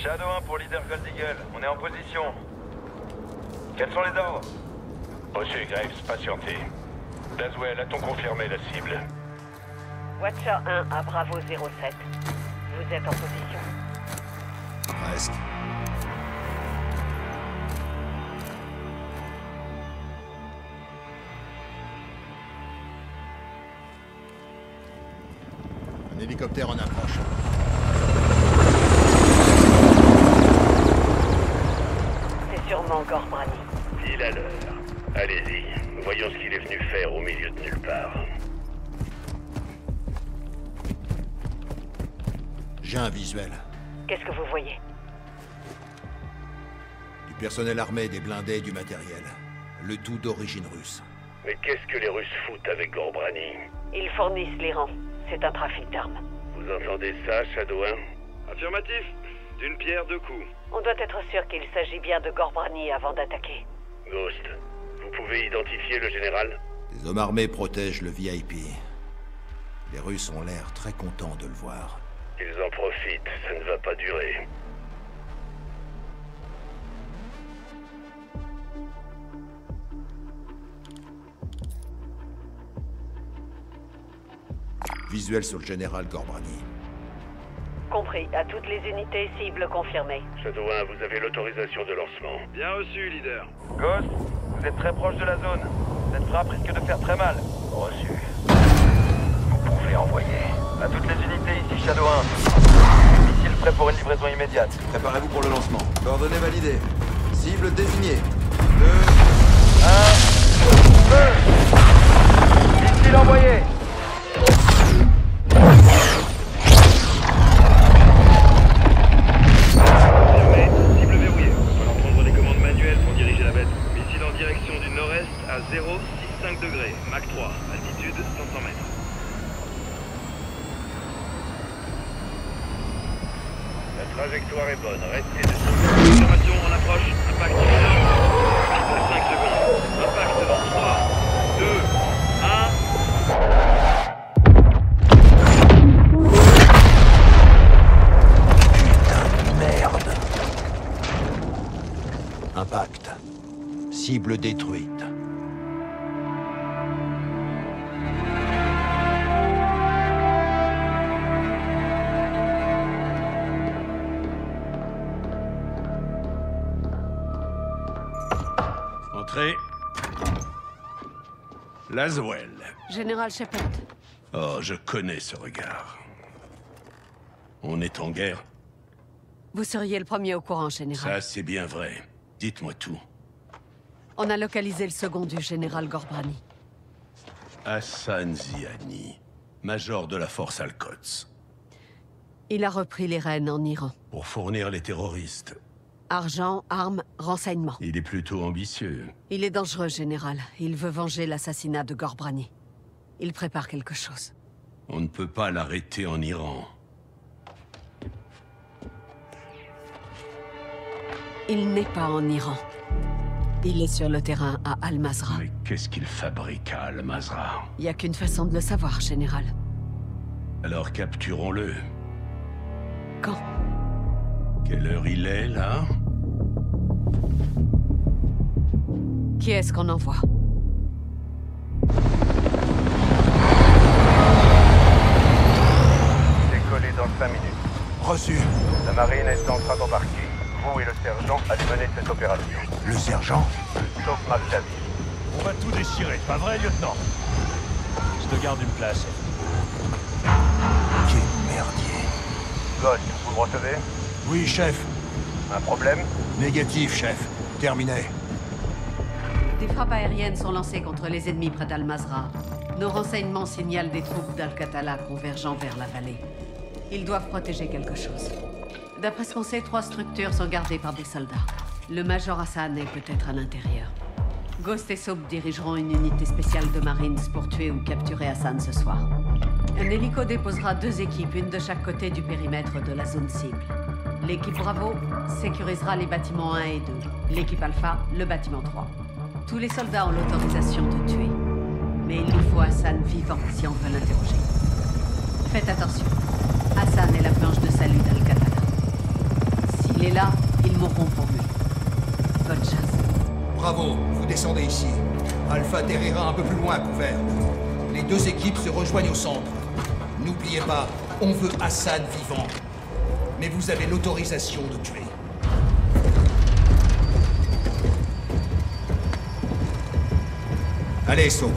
Shadow 1 pour leader Gold Eagle. On est en position. Quels sont les ordres? Reçu, Graves, patientez. Laswell, a-t-on confirmé la cible? Watcher 1 à Bravo 07. Vous êtes en position. Presque. Un hélicoptère en approche. C'est sûrement Gorbrani. Pile à l'heure. Allez-y, voyons ce qu'il est venu faire au milieu de nulle part. J'ai un visuel. Qu'est-ce que vous voyez? Du personnel armé, des blindés, du matériel. Le tout d'origine russe. Mais qu'est-ce que les Russes foutent avec Gorbrani? Ils fournissent l'Iran. C'est un trafic d'armes. Vous entendez ça, Shadow 1? Affirmatif. D'une pierre deux coups. On doit être sûr qu'il s'agit bien de Gorbrani avant d'attaquer. Ghost, vous pouvez identifier le général? Les hommes armés protègent le VIP. Les Russes ont l'air très contents de le voir. Ils en profitent, ça ne va pas durer. Visuel sur le général Gorbrani. Compris. À toutes les unités cibles confirmées. Shadow 1, vous avez l'autorisation de lancement. Bien reçu, leader. Ghost, vous êtes très proche de la zone. Cette frappe risque de faire très mal. Reçu. Vous pouvez envoyer. À toutes les unités, ici Shadow 1. Missile prêt pour une livraison immédiate. Préparez-vous pour le lancement. Coordonnées validées. Cible désignée. 2, 1, feu! Missile envoyé! Confirmé, cible verrouillée. On va prendre les commandes manuelles pour diriger la bête. Missile en direction du nord-est à 065 degrés, Mach 3, altitude 500 mètres. La trajectoire est bonne, restez dessus. Observation en approche, impact sur le nord. Piste à 5 secondes. Impact dans 3, 2, 1. Impact. Cible détruite. Entrez. Laswell. Général Shepard. Oh, je connais ce regard. On est en guerre? Vous seriez le premier au courant, général. Ça, c'est bien vrai. Dites-moi tout. On a localisé le second du général Gorbrani. Hassan Ziani, major de la force Al-Quds. Il a repris les rênes en Iran. Pour fournir les terroristes. Argent, armes, renseignements. Il est plutôt ambitieux. Il est dangereux, général. Il veut venger l'assassinat de Gorbrani. Il prépare quelque chose. On ne peut pas l'arrêter en Iran. Il n'est pas en Iran. Il est sur le terrain à Al-Mazrah. Mais qu'est-ce qu'il fabrique à Al-Mazrah? Il n'y a qu'une façon de le savoir, général. Alors capturons-le. Quand? Quelle heure il est, là? Qui est-ce qu'on envoie? Décollé dans 5 minutes. Reçu. La marine est en train d'embarquer. Vous et le sergent allez mener cette opération. Le sergent. Sauf Magdavi. On va tout déchirer, pas vrai, lieutenant? Je te garde une place. Quel merdier. Ghost, vous me recevez? Oui, chef. Un problème? Négatif, chef. Terminé. Des frappes aériennes sont lancées contre les ennemis près d'Al-Mazrah. Nos renseignements signalent des troupes d'Al-Qatala convergeant vers la vallée. Ils doivent protéger quelque chose. D'après ce qu'on sait, 3 structures sont gardées par des soldats. Le Major Hassan est peut-être à l'intérieur. Ghost et Soap dirigeront une unité spéciale de Marines pour tuer ou capturer Hassan ce soir. Un hélico déposera 2 équipes, une de chaque côté du périmètre de la zone cible. L'équipe Bravo sécurisera les bâtiments 1 et 2. L'équipe Alpha, le bâtiment 3. Tous les soldats ont l'autorisation de tuer. Mais il nous faut Hassan vivant si on veut l'interroger. Faites attention. Hassan est la planche de salut d'Al-Qatala. S'il S'il est là, ils mourront pour lui. Bonne chasse. Bravo, vous descendez ici. Alpha atterrira un peu plus loin à couvert. Les deux équipes se rejoignent au centre. N'oubliez pas, on veut Hassan vivant. Mais vous avez l'autorisation de tuer. Allez, saute.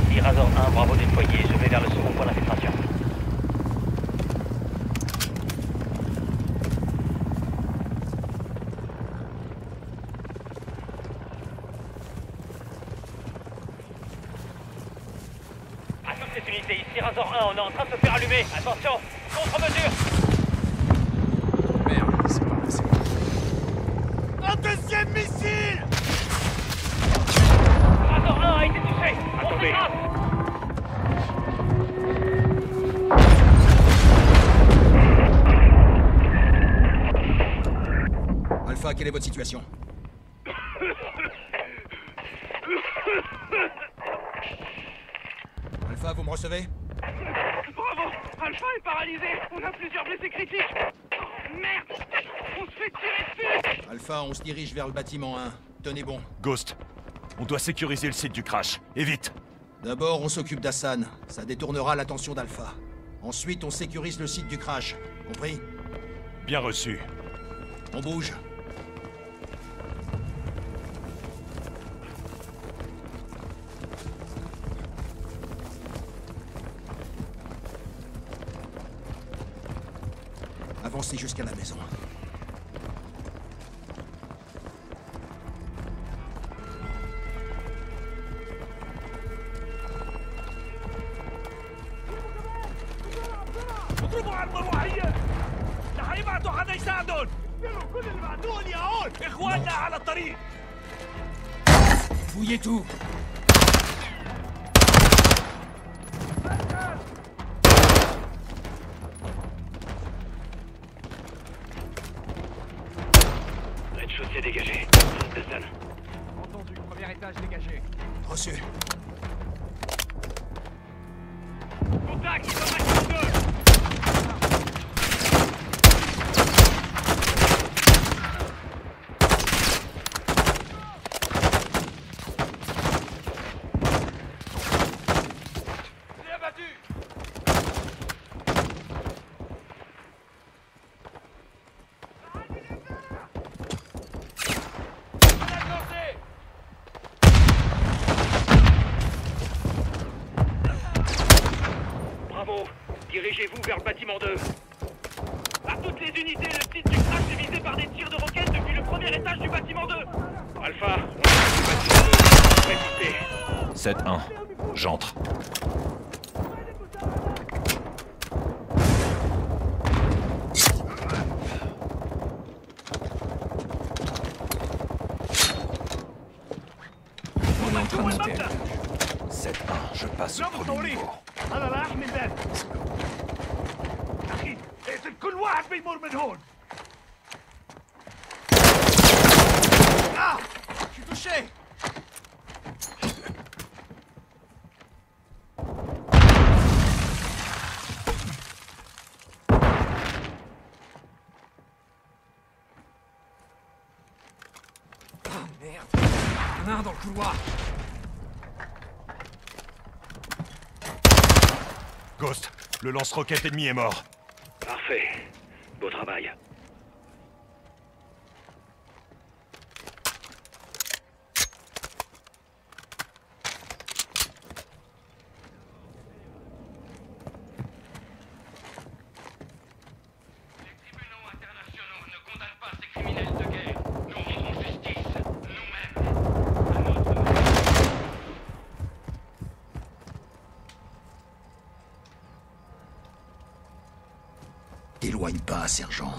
Ici Razor 1, bravo déployé, je vais vers le second point d'infiltration. À toutes ces unités, ici Razor 1, on est en train de se faire allumer. Attention, contre-mesure. Merde, c'est pas passé. Un deuxième missile! Razor 1 a été touché. Attendez. Alpha, quelle est votre situation? Alpha, vous me recevez? Bravo! Alpha est paralysé! On a plusieurs blessés critiques! Oh, merde! On se fait tirer dessus! Alpha, on se dirige vers le bâtiment 1. Tenez bon. Ghost, on doit sécuriser le site du crash. Et vite! D'abord, on s'occupe d'Hassan. Ça détournera l'attention d'Alpha. Ensuite, on sécurise le site du crash. Compris? Bien reçu. On bouge. Avancez jusqu'à la maison. اضربوا على المروحية! رح يبعتوا حدا يساعدهم! كل اللي بعتوهم يا هون! اخواننا على الطريق! Fouillez tout. Rez-de-chaussée dégagé. Hassan. Entendu, premier étage dégagé. Reçu. Contact! Il en reste deux! Dirigez-vous vers le bâtiment 2. À toutes les unités, le site du crash est visé par des tirs de roquettes depuis le premier étage du bâtiment 2. Alpha, on est du bâtiment 2. Résistez. 7-1, j'entre. On est en train de monter. 7-1, je passe au premier niveau. انا رايح من الباب اخي اقتل كل واحد بيمر من هون Je suis touché. Ah merde. Il y en a un dans le couloir. Ghost, le lance-roquette ennemi est mort. Parfait. Beau travail. T'éloigne pas, sergent.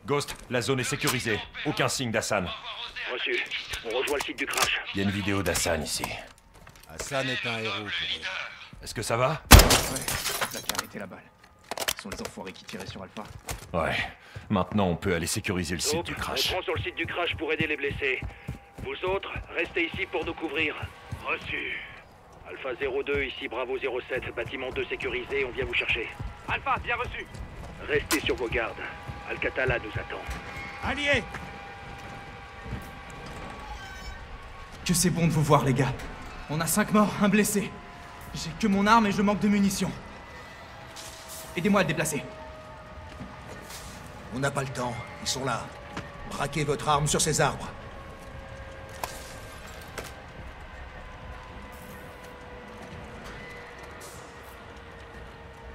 Ghost, la zone est sécurisée. Aucun signe d'Hassan. Reçu. On rejoint le site du crash. Il y a une vidéo d'Hassan ici. Hassan est un héros pour eux. Est-ce que ça va? Ouais, là qui a arrêté la balle. Ce sont les enfoirés qui tiraient sur Alpha. Ouais. Maintenant, on peut aller sécuriser le site Soap, du on crash. prend sur le site du crash pour aider les blessés. Vous autres, restez ici pour nous couvrir. Reçu. Alpha 02, ici Bravo 07, bâtiment 2 sécurisé, on vient vous chercher. Alpha, bien reçu. Restez sur vos gardes. Al-Qatala nous attend. Alliés! Que c'est bon de vous voir, les gars. On a 5 morts, un blessé. J'ai que mon arme et je manque de munitions. Aidez-moi à le déplacer. On n'a pas le temps. Ils sont là. Braquez votre arme sur ces arbres.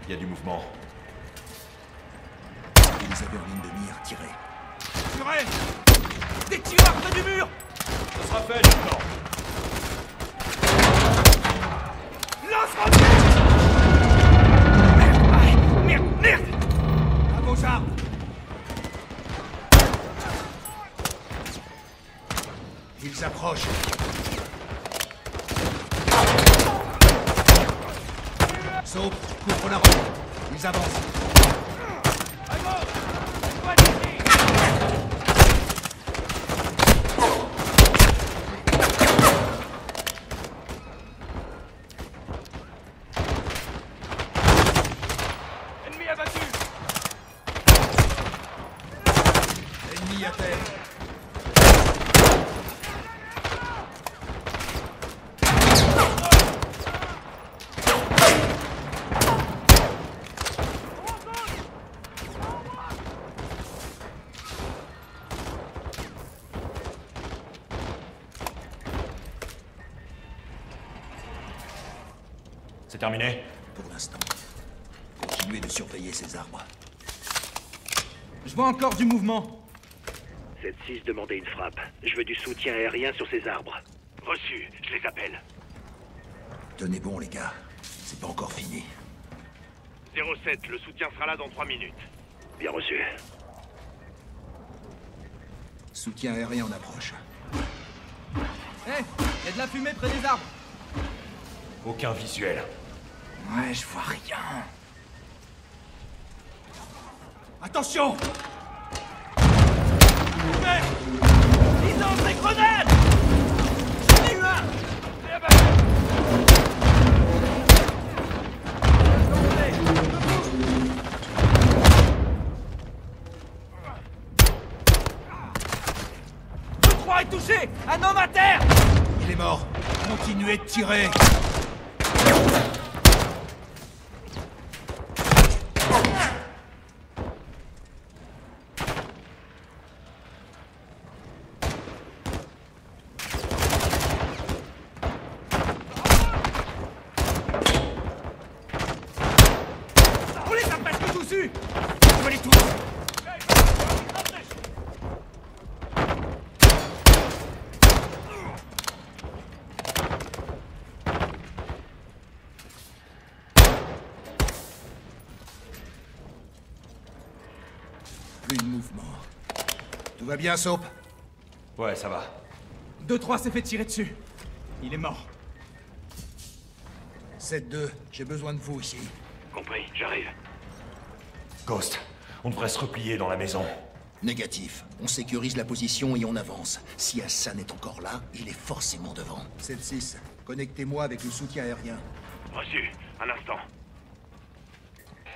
Il y a du mouvement. Ils avaient en ligne de mire. Tirez. Purée! Des tireurs près du mur! Ça sera fait, lieutenant. Lance-roquette! Merde! Merde! À vos armes! Ils approchent. Soap, couvre la route. Ils avancent. Ennemi abattu! Ennemi à terre. C'est terminé? Pour l'instant. Continuez de surveiller ces arbres. Je vois encore du mouvement. 7-6, demandez une frappe. Je veux du soutien aérien sur ces arbres. Reçu, je les appelle. Tenez bon, les gars. C'est pas encore fini. 07, le soutien sera là dans 3 minutes. Bien reçu. Soutien aérien en approche. Hé! Y a de la fumée près des arbres! Aucun visuel. Ouais, je vois rien. Attention! Merde! Ils lancent des grenades! J'en ai eu un! C'est abattu! Le 3 est touché! Un homme à terre! Il est mort. Continuez de tirer. On les a presque tous eus! Je veux les tous! Plus de mouvement. Tout va bien, Soap? Ouais, ça va. 2-3 s'est fait tirer dessus. Il est mort. 7-2, j'ai besoin de vous ici. Compris, j'arrive. Ghost, on devrait se replier dans la maison. Négatif. On sécurise la position et on avance. Si Hassan est encore là, il est forcément devant. 7-6, connectez-moi avec le soutien aérien. Reçu, un instant.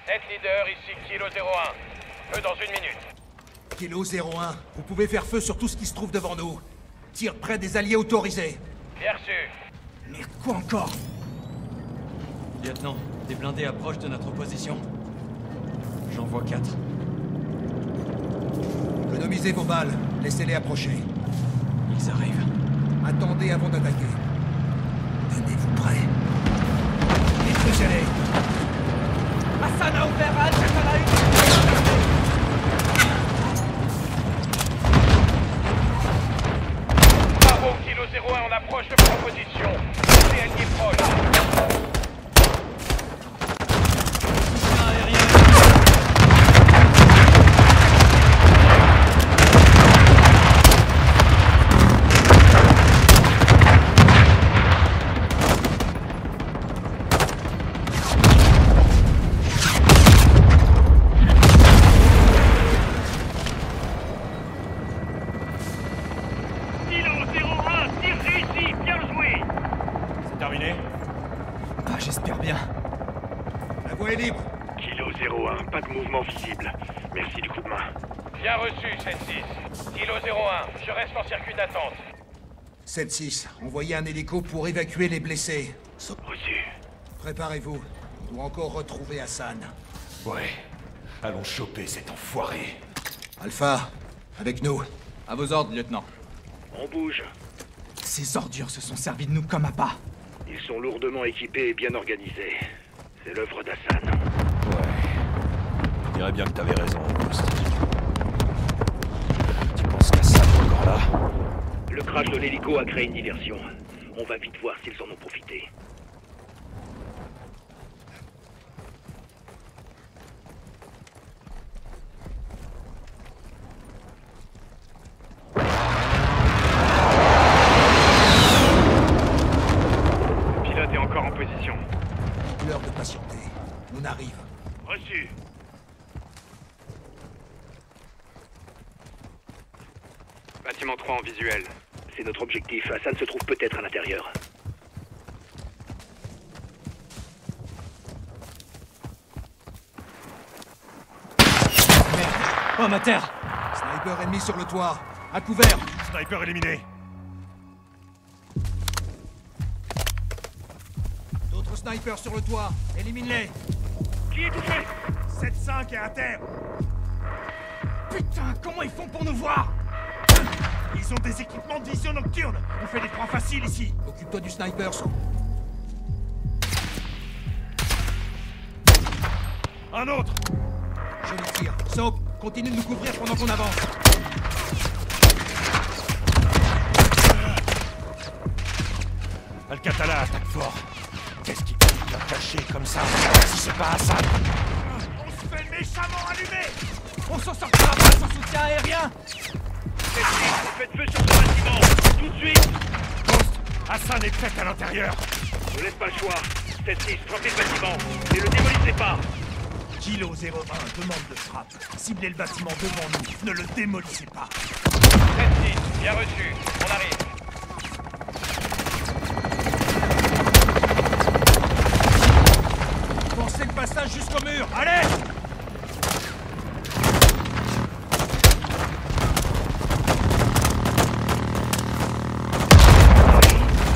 Net leader, ici Kilo 01. Eux dans 1 minute. Kilo 01, vous pouvez faire feu sur tout ce qui se trouve devant nous. Tire près des alliés autorisés. Bien reçu. Merde, quoi encore? Lieutenant, des blindés approchent de notre position. J'en vois 4. Économisez vos balles, laissez-les approcher. Ils arrivent. Attendez avant d'attaquer. Tenez-vous prêts. Détruisez-les. Hassan a ouvert à Al-Qatala une... Bravo, Kilo 01, on approche de proposition. C'est allié proche. Kilo 01, pas de mouvement visible. Merci du coup de main. Bien reçu, 7-6. Kilo 01, je reste en circuit d'attente. 7-6, envoyez un hélico pour évacuer les blessés. Reçu. Préparez-vous. On doit encore retrouver Hassan. Ouais. Allons choper cet enfoiré. Alpha, avec nous. À vos ordres, lieutenant. On bouge. Ces ordures se sont servis de nous comme appât. Ils sont lourdement équipés et bien organisés. C'est l'œuvre d'Hassan. Ouais. Je dirais bien que t'avais raison, Ghost. Tu penses qu'Hassan est encore là? Le crash de l'hélico a créé une diversion. On va vite voir s'ils en ont profité. Le pilote est encore en position. L'heure de patienter. On arrive. Reçu. Bâtiment 3 en visuel. C'est notre objectif. Hassan se trouve peut-être à l'intérieur. Oh, ma terre! Sniper ennemi sur le toit. À couvert. Sniper éliminé. D'autres snipers sur le toit. Élimine-les. Qui est touché? 7-5 est à terre. Putain, comment ils font pour nous voir? Ils ont des équipements de vision nocturne. On fait des points faciles ici. Occupe-toi du sniper, Soap. Un autre. Je les tire. Soap, continue de nous couvrir pendant qu'on avance. Al-Qatala attaque fort. Qu'est-ce qui peut bien caché comme ça si c'est pas Hassan? On se fait méchamment allumer. On s'en sortira pas sans soutien aérien! Faites feu sur ce bâtiment. Tout de suite. Ghost, Hassan est peut-être à l'intérieur. Je laisse pas le choix. 7-6, frappez le bâtiment. Ne le démolissez pas. Kilo 01 demande de frappe. Ciblez le bâtiment devant nous. Ne le démolissez pas. 7-6, bien reçu. On arrive. Forcez le passage jusqu'au mur. Allez!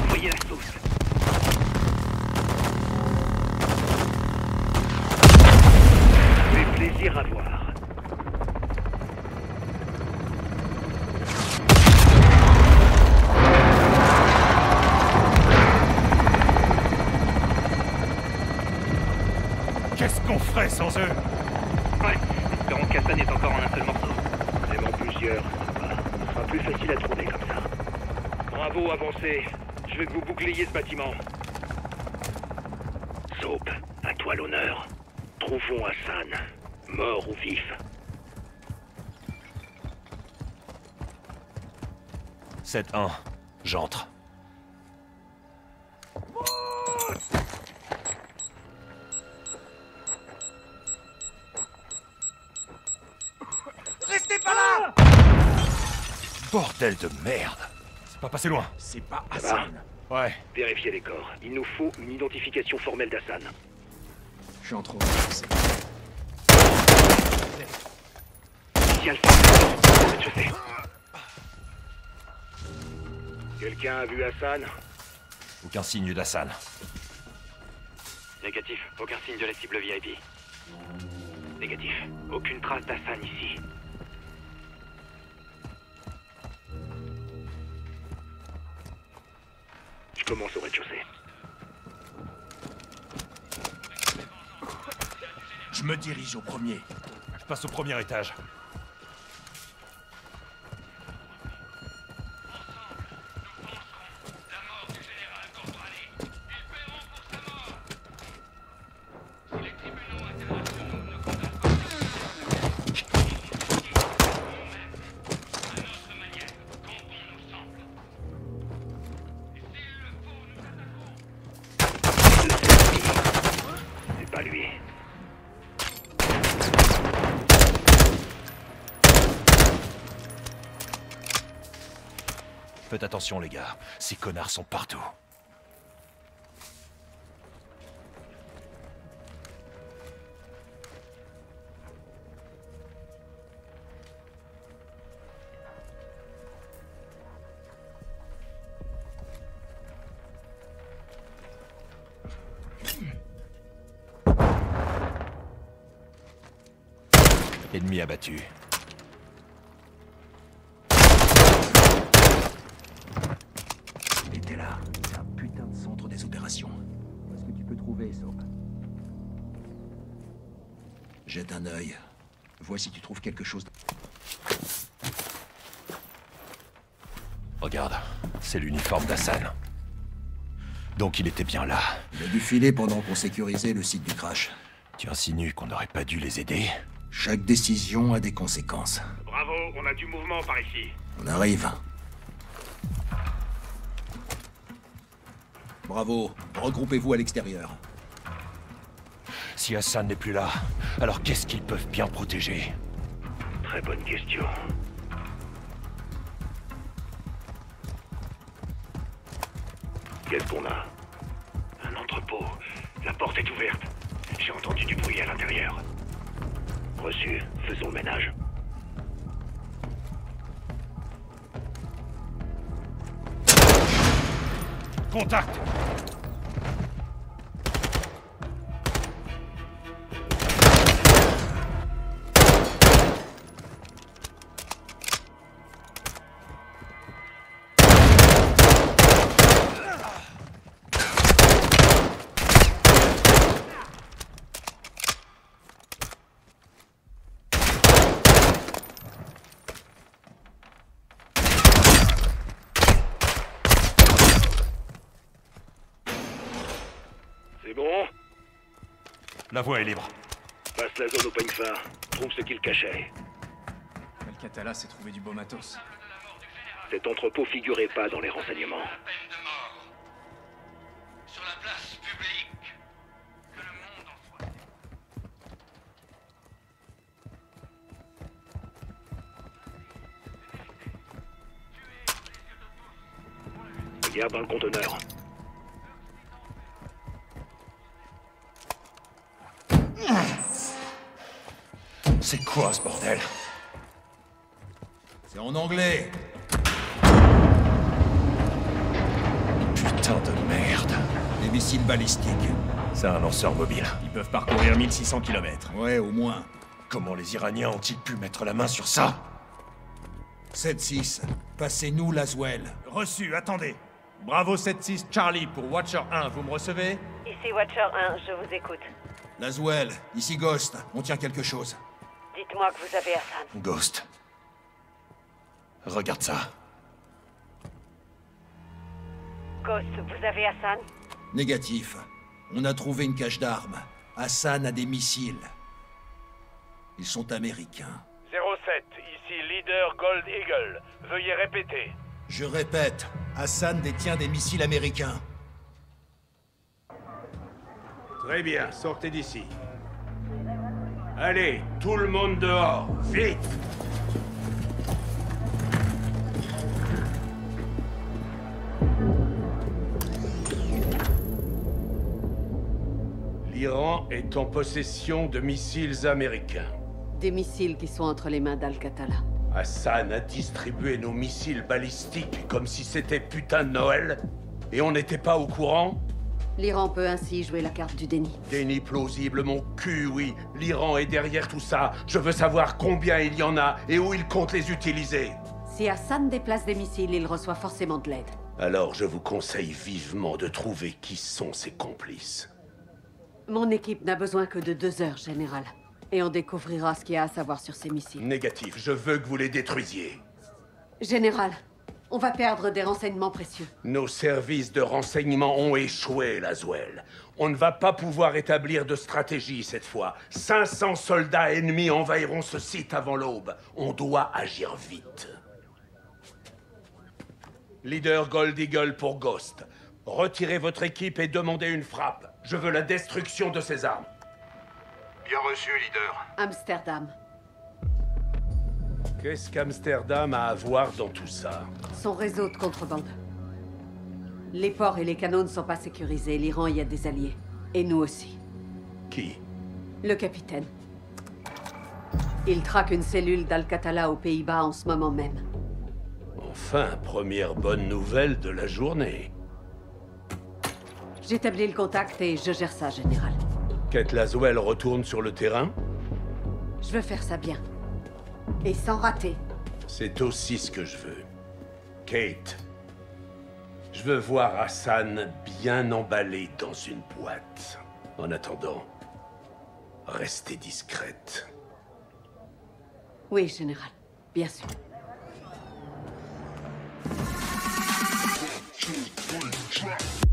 Voyez la sauce. Ça fait plaisir à voir. Qu'est-ce qu'on ferait sans eux? Ouais, espérons qu'Hassan est encore en un seul morceau. Même en plusieurs, ce sera plus facile à trouver comme ça. Bravo, avancez. Je vais que vous boucliez ce bâtiment. Soap, à toi l'honneur. Trouvons Hassan, mort ou vif. « 7-1, j'entre. Restez pas là! Bordel de merde! C'est pas passé loin. C'est pas Hassan. Ouais. Vérifiez les corps. Il nous faut une identification formelle d'Hassan. Je suis en trop. Si Alpha, rez-de-chaussée. Quelqu'un a vu Hassan? Aucun signe d'Hassan. Négatif. Aucun signe de la cible VIP. Négatif. Aucune trace d'Hassan ici. Je commence au rez-de-chaussée. Je me dirige au premier. Je passe au premier étage. C'est pas lui. Faites attention les gars, ces connards sont partout. Ennemi abattu. Il était là. C'est un putain de centre des opérations. Où est-ce que tu peux trouver, Soap? Jette un œil. Vois si tu trouves quelque chose. Regarde, c'est l'uniforme d'Hassan. Donc il était bien là. Il a dû filer pendant qu'on sécurisait le site du crash. Tu insinues qu'on n'aurait pas dû les aider? Chaque décision a des conséquences. Bravo, on a du mouvement par ici. On arrive. Bravo, regroupez-vous à l'extérieur. Si Hassan n'est plus là, alors qu'est-ce qu'ils peuvent bien protéger? Très bonne question. Qu'est-ce qu'on a? Un entrepôt. La porte est ouverte. J'ai entendu du bruit à l'intérieur. Reçu. Faisons le ménage. Contact! C'est bon? La voie est libre. Passe la zone au peigne fin. Trouve ce qu'il cachait. Al-Qatala s'est trouvé du beau matos. Cet entrepôt figurait pas dans les renseignements. Sur la place publique. Que le monde en soit. Regarde dans le conteneur. C'est quoi ce bordel? C'est en anglais. Putain de merde. Des missiles balistiques. C'est un lanceur mobile. Ils peuvent parcourir 1600 km. Ouais, au moins. Comment les Iraniens ont-ils pu mettre la main sur ça? 7-6. Passez-nous Laswell. Reçu, attendez. Bravo 7-6 Charlie pour Watcher 1, vous me recevez? Ici Watcher 1, je vous écoute. Laswell, ici Ghost. On tient quelque chose. Dites-moi que vous avez Hassan. Ghost. Regarde ça. Ghost, vous avez Hassan? Négatif. On a trouvé une cache d'armes. Hassan a des missiles. Ils sont américains. 07, ici leader Gold Eagle. Veuillez répéter. Je répète, Hassan détient des missiles américains. Très bien, sortez d'ici. Allez, tout le monde dehors, vite! L'Iran est en possession de missiles américains. Des missiles qui sont entre les mains d'Al-Qatala. Hassan a distribué nos missiles balistiques comme si c'était putain de Noël, et on n'était pas au courant? L'Iran peut ainsi jouer la carte du déni. Déni plausible, mon cul, oui. L'Iran est derrière tout ça. Je veux savoir combien il y en a et où il compte les utiliser. Si Hassan déplace des missiles, il reçoit forcément de l'aide. Alors je vous conseille vivement de trouver qui sont ses complices. Mon équipe n'a besoin que de 2 heures, Général. Et on découvrira ce qu'il y a à savoir sur ces missiles. Négatif, je veux que vous les détruisiez. Général, on va perdre des renseignements précieux. Nos services de renseignement ont échoué, Laswell. On ne va pas pouvoir établir de stratégie cette fois. 500 soldats ennemis envahiront ce site avant l'aube. On doit agir vite. Leader Gold Eagle pour Ghost. Retirez votre équipe et demandez une frappe. Je veux la destruction de ces armes. Bien reçu, leader. Amsterdam. Qu'est-ce qu'Amsterdam a à voir dans tout ça? Son réseau de contrebande. Les ports et les canaux ne sont pas sécurisés. L'Iran y a des alliés. Et nous aussi. Qui? Le capitaine. Il traque une cellule d'Al-Qatala aux Pays-Bas en ce moment même. Enfin, première bonne nouvelle de la journée. J'établis le contact et je gère ça, Général. Kate Laswell retourne sur le terrain? Je veux faire ça bien. Et sans rater. C'est aussi ce que je veux. Kate, je veux voir Hassan bien emballé dans une boîte. En attendant, restez discrète. Oui, général. Bien sûr. One, two, three, drop.